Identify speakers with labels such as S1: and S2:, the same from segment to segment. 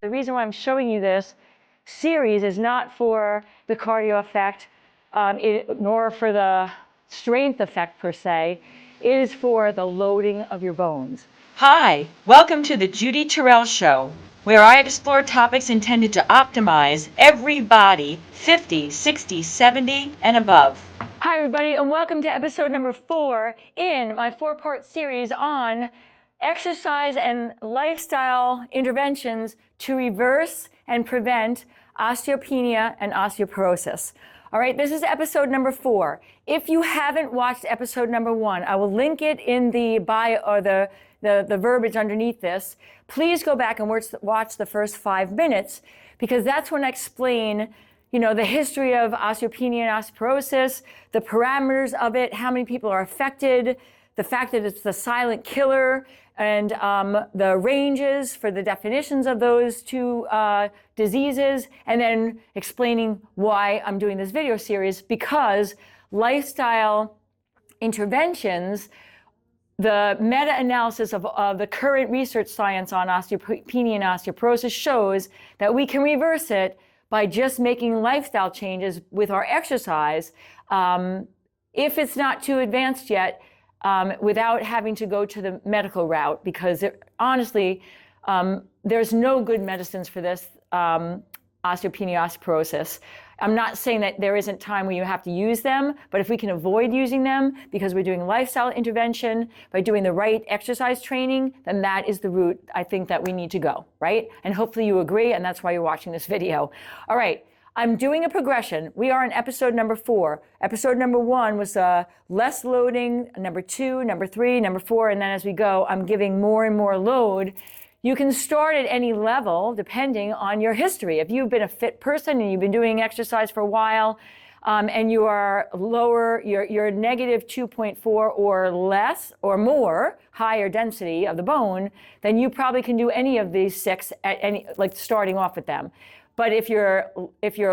S1: The reason why I'm showing you this series is not for the cardio effect, nor for the strength effect per se. It is for the loading of your bones.
S2: Hi, welcome to the Judy Terrell Show, where I explore topics intended to optimize every body 50, 60, 70, and above.
S1: Hi, everybody, and welcome to episode number 4 in my 4-part series on exercise and lifestyle interventions to reverse and prevent osteopenia and osteoporosis. All right, this is episode number 4. If you haven't watched episode number 1, I will link it in the bio or the verbiage underneath this. Please go back and watch the first 5 minutes, because that's when I explain, the history of osteopenia and osteoporosis, the parameters of it, how many people are affected, the fact that it's the silent killer, and the ranges for the definitions of those two diseases, and then explaining why I'm doing this video series, because lifestyle interventions, the meta-analysis of the current research science on osteopenia and osteoporosis shows that we can reverse it by just making lifestyle changes with our exercise, if it's not too advanced yet, without having to go to the medical route, because honestly, there's no good medicines for this osteopenia, osteoporosis. I'm not saying that there isn't time where you have to use them, but if we can avoid using them because we're doing lifestyle intervention by doing the right exercise training, then that is the route I think that we need to go, right? And hopefully you agree, and that's why you're watching this video. All right, I'm doing a progression. We are in episode number 4. Episode number 1 was less loading, number 2, number 3, number 4, and then as we go, I'm giving more and more load. You can start at any level depending on your history. If you've been a fit person and you've been doing exercise for a while, and you are lower, you're negative 2.4 or less or more, higher density of the bone, then you probably can do any of these 6 at any, like starting off with them. But if you're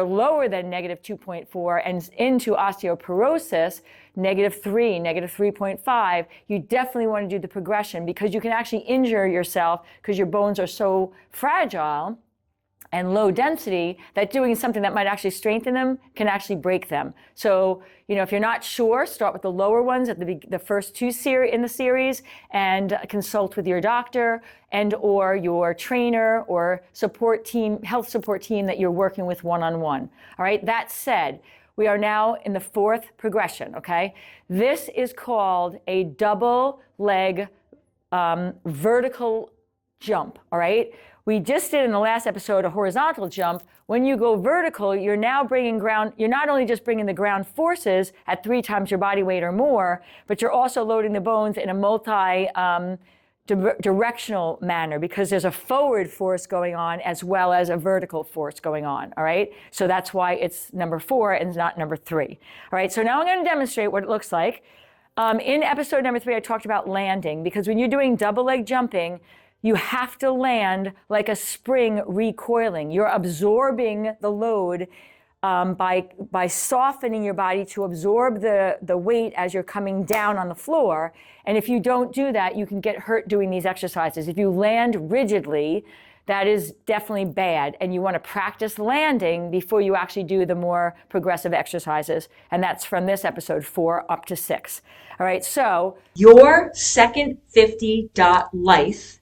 S1: lower than negative 2.4 and into osteoporosis, negative 3, negative 3.5, you definitely want to do the progression, because you can actually injure yourself because your bones are so fragile and low density that doing something that might actually strengthen them can actually break them. So, if you're not sure, start with the lower ones at the first 2 in the series, and consult with your doctor and or your trainer or support team, health support team that you're working with one-on-one. All right, that said, we are now in the 4th progression, okay? This is called a double leg vertical jump, all right? We just did in the last episode a horizontal jump. When you go vertical, you're now bringing you're not only just bringing the ground forces at 3 times your body weight or more, but you're also loading the bones in a multi-directional manner, because there's a forward force going on as well as a vertical force going on, all right? So that's why it's number 4 and not number 3. All right, so now I'm going to demonstrate what it looks like. In episode number 3, I talked about landing, because when you're doing double leg jumping, you have to land like a spring recoiling. You're absorbing the load by softening your body to absorb the weight as you're coming down on the floor. And if you don't do that, you can get hurt doing these exercises. If you land rigidly, that is definitely bad. And you want to practice landing before you actually do the more progressive exercises. And that's from this episode 4 up to 6. All right, so
S2: Your Second 50.life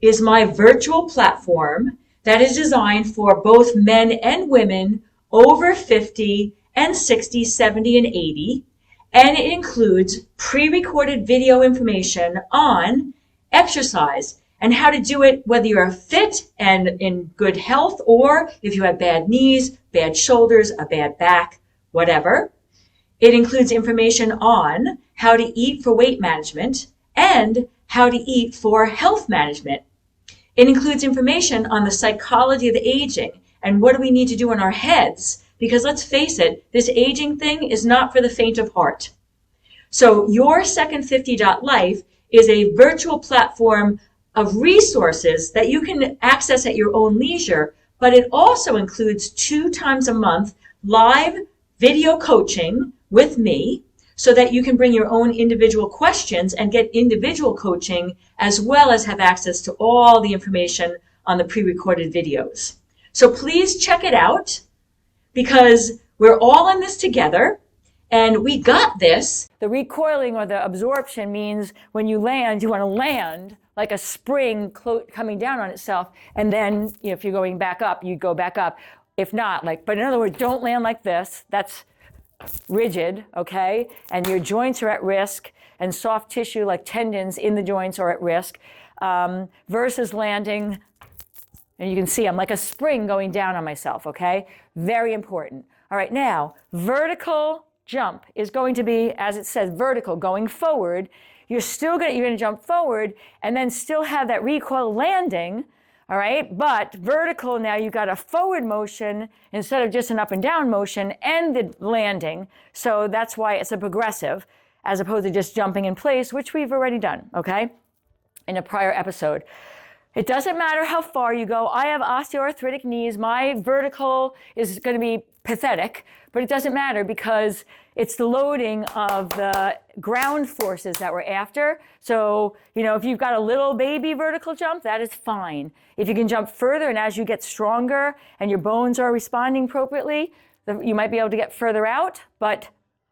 S2: is my virtual platform that is designed for both men and women over 50 and 60, 70, and 80. And it includes pre-recorded video information on exercise and how to do it, whether you're fit and in good health, or if you have bad knees, bad shoulders, a bad back, whatever. It includes information on how to eat for weight management and how to eat for health management. It includes information on the psychology of aging and what do we need to do in our heads, because let's face it, this aging thing is not for the faint of heart. So Your Second 50.life is a virtual platform of resources that you can access at your own leisure, but it also includes 2 times a month live video coaching with me, so that you can bring your own individual questions and get individual coaching, as well as have access to all the information on the pre-recorded videos. So please check it out because we're all in this together and we got this.
S1: The recoiling or the absorption means when you land, you want to land like a spring coming down on itself. And then if you're going back up, you go back up. If not, but in other words, don't land like this. That's rigid, okay? And your joints are at risk, and soft tissue like tendons in the joints are at risk, versus landing, and you can see I'm like a spring going down on myself, okay? Very important. All right, now, vertical jump is going to be, as it says, vertical, going forward. You're going to jump forward and then still have that recoil landing, all right? But vertical, now you've got a forward motion instead of just an up and down motion and the landing. So that's why it's a progressive as opposed to just jumping in place, which we've already done, okay? In a prior episode. It doesn't matter how far you go. I have osteoarthritic knees. My vertical is going to be pathetic, but it doesn't matter because it's the loading of the ground forces that we're after. So, if you've got a little baby vertical jump, that is fine. If you can jump further and as you get stronger and your bones are responding appropriately, you might be able to get further out. But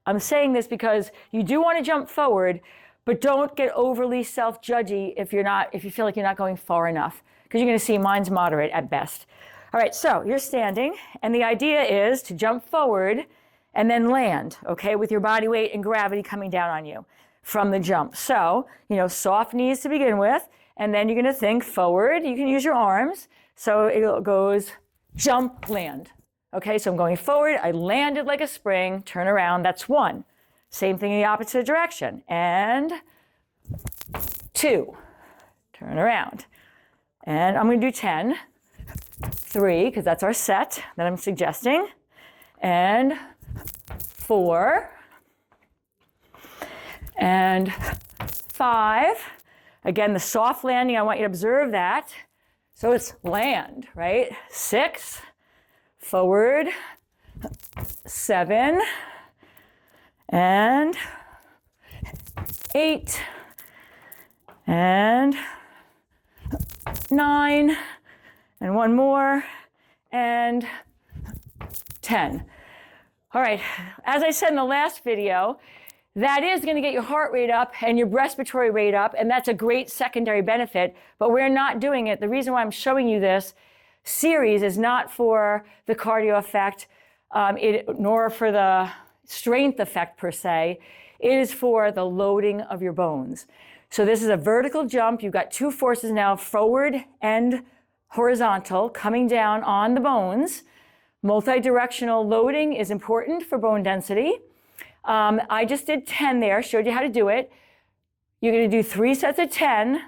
S1: I'm saying this because you do want to jump forward, but don't get overly self-judgy if you feel like you're not going far enough, because you're going to see mine's moderate at best. All right, so you're standing, and the idea is to jump forward and then land, okay, with your body weight and gravity coming down on you from the jump. So, soft knees to begin with, and then you're going to think forward. You can use your arms. So it goes jump, land. Okay, so I'm going forward. I landed like a spring, turn around. That's one. Same thing in the opposite direction. And 2, turn around. And I'm going to do 10, 3, because that's our set that I'm suggesting, and 4, and 5. Again, the soft landing, I want you to observe that. So it's land, right? 6, forward, 7, and 8, and 9, and one more, and 10. All right, as I said in the last video, that is going to get your heart rate up and your respiratory rate up, and that's a great secondary benefit, but we're not doing it. The reason why I'm showing you this series is not for the cardio effect, nor for the strength effect per se. It is for the loading of your bones. So this is a vertical jump. You've got 2 forces now, forward and horizontal, coming down on the bones. Multi-directional loading is important for bone density. I just did 10 there, showed you how to do it. You're going to do 3 sets of 10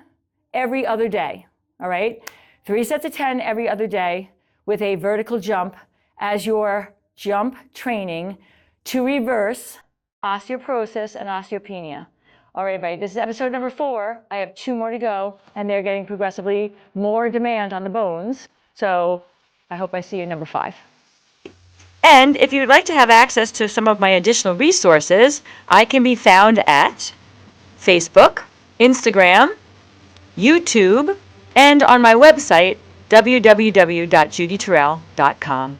S1: every other day, all right? 3 sets of 10 every other day with a vertical jump as your jump training to reverse osteoporosis and osteopenia. All right, everybody, this is episode number 4. I have 2 more to go, and they're getting progressively more demand on the bones. So I hope I see you in number 5. And if you would like to have access to some of my additional resources, I can be found at Facebook, Instagram, YouTube, and on my website, www.judyterrell.com.